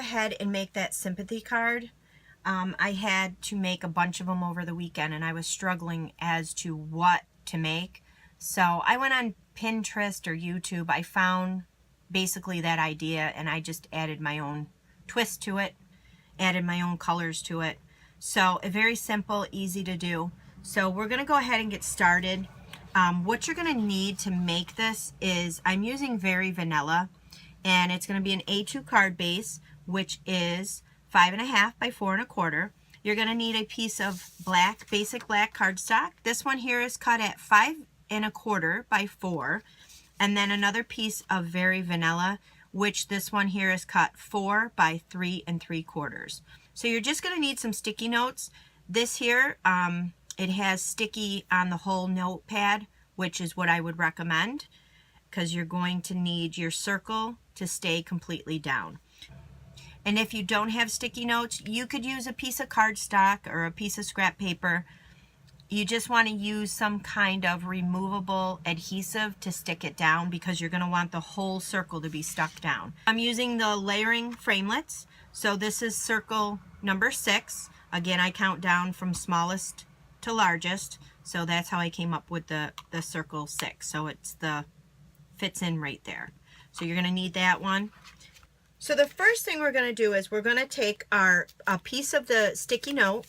ahead and make that sympathy card. I had to make a bunch of them over the weekend and I was struggling as to what to make. So I went on Pinterest or YouTube. I found basically that idea and I just added my own twist to it, added my own colors to it. So very simple, easy to do. So we're going to go ahead and get started. What you're going to need to make this is, I'm using Very Vanilla, and it's going to be an A2 card base, which is 5.5 by 4.25. You're going to need a piece of black, basic black cardstock. This one here is cut at 5.25 by 4, and then another piece of Very Vanilla, which this one here is cut 4 by 3.75. So you're just going to need some sticky notes. This here, it has sticky on the whole notepad, which is what I would recommend, because you're going to need your circle to stay completely down. And if you don't have sticky notes, you could use a piece of cardstock or a piece of scrap paper. You just want to use some kind of removable adhesive to stick it down, because you're going to want the whole circle to be stuck down. I'm using the layering framelits. So this is circle number 6. Again, I count down from smallest to largest, so that's how I came up with the circle 6. So it's fits in right there. So you're going to need that one. So the first thing we're going to do is we're going to take a piece of the sticky note,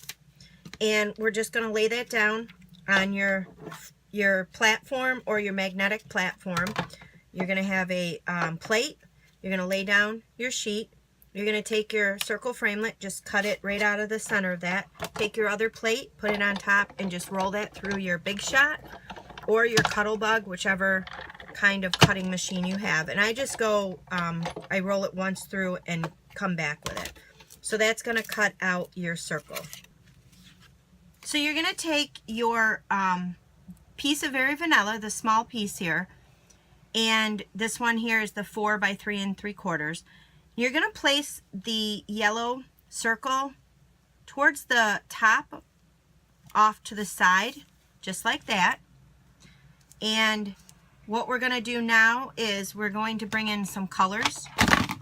and we're just going to lay that down on your platform or your magnetic platform. You're going to have a plate. You're going to lay down your sheet. You're going to take your circle framelit, just cut it right out of the center of that. Take your other plate, put it on top, and just roll that through your Big Shot or your Cuttlebug, whichever kind of cutting machine you have. And I just go, I roll it once through and come back with it. So that's going to cut out your circle. So you're going to take your piece of Very Vanilla, the small piece here, and this one here is the 4 by 3.75. You're going to place the yellow circle towards the top, off to the side, just like that. And what we're going to do now is we're going to bring in some colors.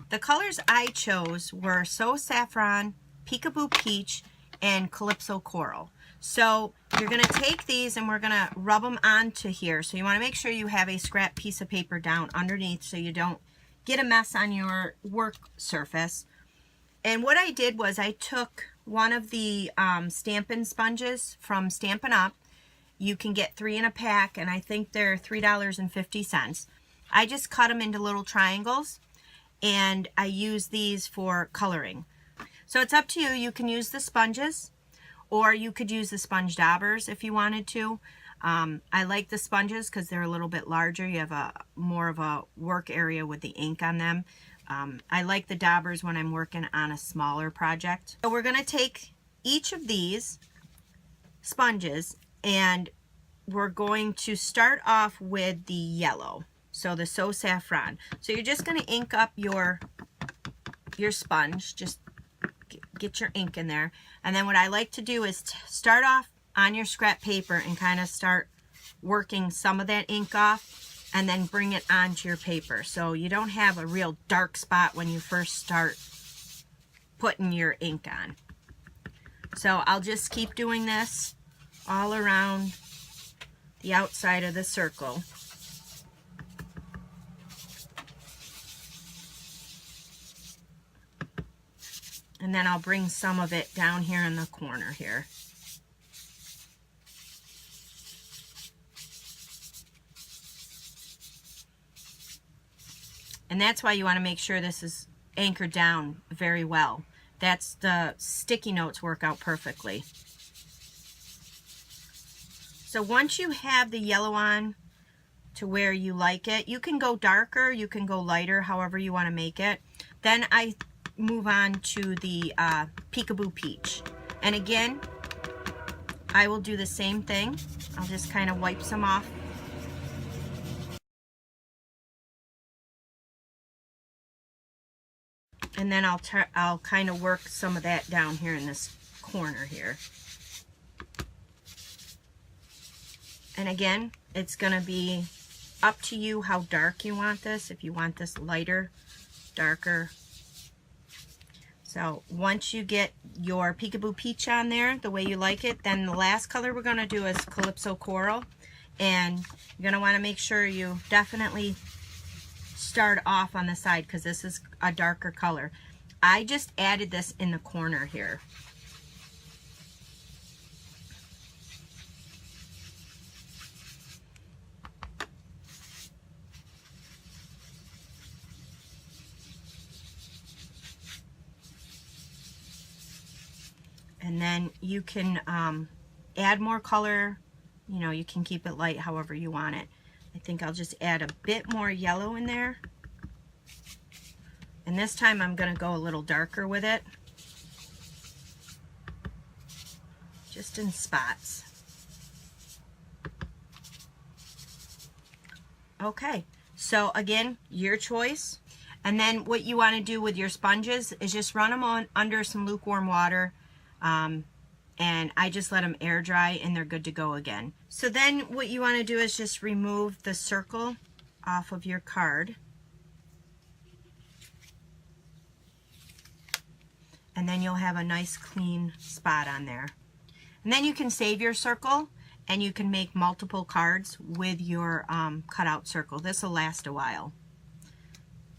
The colors I chose were So Saffron, Peekaboo Peach, and Calypso Coral. So you're going to take these and we're going to rub them onto here. So you want to make sure you have a scrap piece of paper down underneath so you don't get a mess on your work surface. And what I did was I took one of the Stampin' sponges from Stampin' Up. You can get 3 in a pack, and I think they're $3.50. I just cut them into little triangles, and I use these for coloring. So it's up to you. You can use the sponges, or you could use the sponge daubers if you wanted to. I like the sponges because they're a little bit larger. You have more of a work area with the ink on them. I like the daubers when I'm working on a smaller project. So we're going to take each of these sponges and we're going to start off with the yellow. So the So Saffron. So you're just going to ink up your sponge. Just get your ink in there. And then what I like to do is start off on your scrap paper and kind of start working some of that ink off and then bring it onto your paper, so you don't have a real dark spot when you first start putting your ink on. So I'll just keep doing this all around the outside of the circle. And then I'll bring some of it down here in the corner here. And that's why you want to make sure this is anchored down very well. That's the sticky notes work out perfectly. So once you have the yellow on to where you like it, you can go darker, you can go lighter, however you want to make it. Then I move on to the Peekaboo Peach. And again, I will do the same thing. I'll just kind of wipe some off. And then I'll kind of work some of that down here in this corner here. And again, it's going to be up to you how dark you want this. If you want this lighter, darker. So once you get your Peekaboo Peach on there the way you like it, then the last color we're going to do is Calypso Coral. And you're going to want to make sure you definitely start off on the side because this is a darker color. I just added this in the corner here. And then you can add more color. You know, you can keep it light however you want it. I think I'll just add a bit more yellow in there. And this time I'm going to go a little darker with it. Just in spots. Okay, so again, your choice. And then what you want to do with your sponges is just run them on under some lukewarm water. And I just let them air dry and they're good to go again. So then what you want to do is just remove the circle off of your card. And then you'll have a nice clean spot on there. And then you can save your circle and you can make multiple cards with your cutout circle. This will last a while.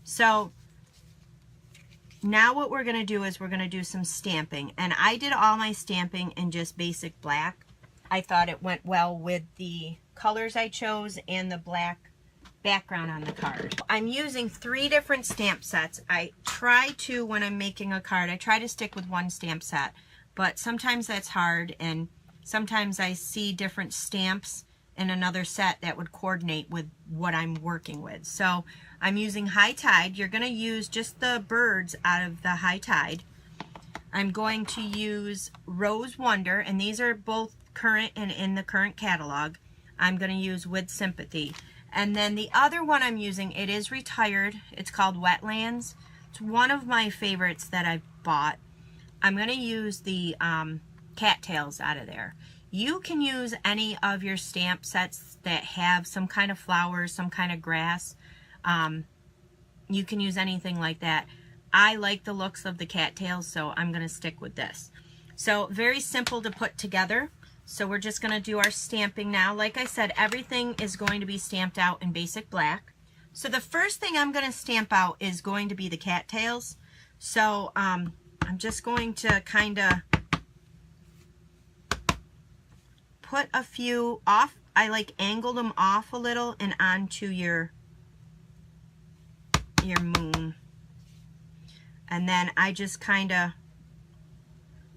So now what we're going to do is we're going to do some stamping. And I did all my stamping in just basic black. I thought it went well with the colors I chose and the black background on the card. I'm using 3 different stamp sets. I try to, when I'm making a card, I try to stick with one stamp set. But sometimes that's hard, and sometimes I see different stamps in another set that would coordinate with what I'm working with. So I'm using High Tide. You're going to use just the birds out of the High Tide. I'm going to use Rose Wonder, and these are both current and in the current catalog. I'm going to use With Sympathy. And then the other one I'm using, it is retired. It's called Wetlands. It's one of my favorites that I've bought. I'm going to use the cattails out of there. You can use any of your stamp sets that have some kind of flowers, some kind of grass. You can use anything like that. I like the looks of the cattails, so I'm going to stick with this. So very simple to put together. So we're just going to do our stamping now. Like I said, everything is going to be stamped out in basic black. So the first thing I'm going to stamp out is going to be the cattails. So I'm just going to kind of put a few off. I like angled them off a little and onto your moon. And then I just kind of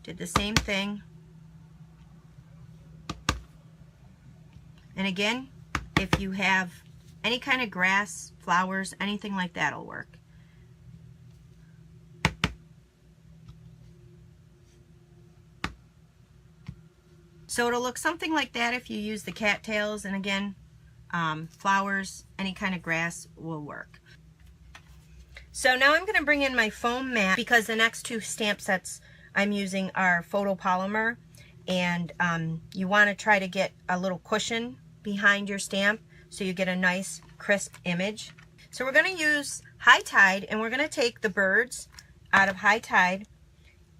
did the same thing. And again, if you have any kind of grass, flowers, anything like that will work. So it'll look something like that if you use the cattails, and again, flowers, any kind of grass will work. So now I'm going to bring in my foam mat because the next 2 stamp sets I'm using are photopolymer, and you want to try to get a little cushion behind your stamp so you get a nice crisp image. So we're going to use High Tide, and we're going to take the birds out of High Tide,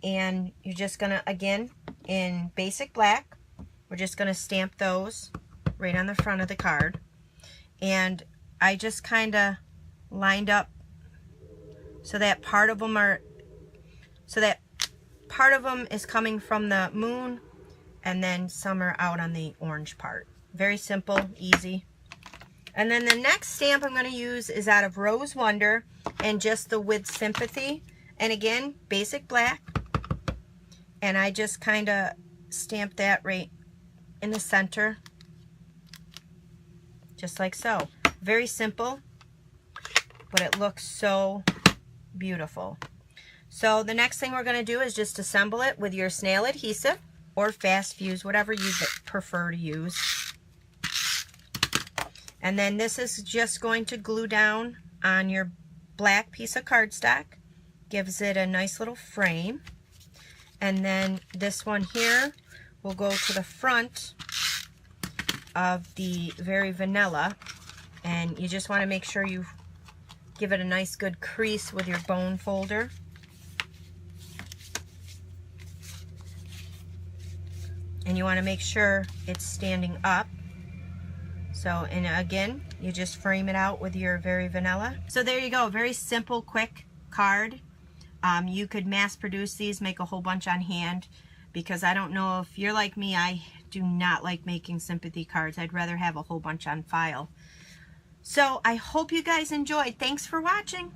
and you're just going to, again, in basic black, we're just going to stamp those right on the front of the card. And I just kind of lined up so that part of them is coming from the moon, and then some are out on the orange part. Very simple, easy. And then the next stamp I'm going to use is out of Rose Wonder and just the With Sympathy. And again, basic black. And I just kind of stamp that right in the center, just like so. Very simple, but it looks so beautiful. So the next thing we're going to do is just assemble it with your snail adhesive or fast fuse, whatever you prefer to use. And then this is just going to glue down on your black piece of cardstock. Gives it a nice little frame. And then this one here will go to the front of the Very Vanilla. And you just want to make sure you give it a nice good crease with your bone folder. and you want to make sure it's standing up. So, and again, you just frame it out with your Very Vanilla. So there you go, very simple, quick card. You could mass produce these, make a whole bunch on hand, because I don't know if you're like me, I do not like making sympathy cards. I'd rather have a whole bunch on file. So I hope you guys enjoyed. Thanks for watching.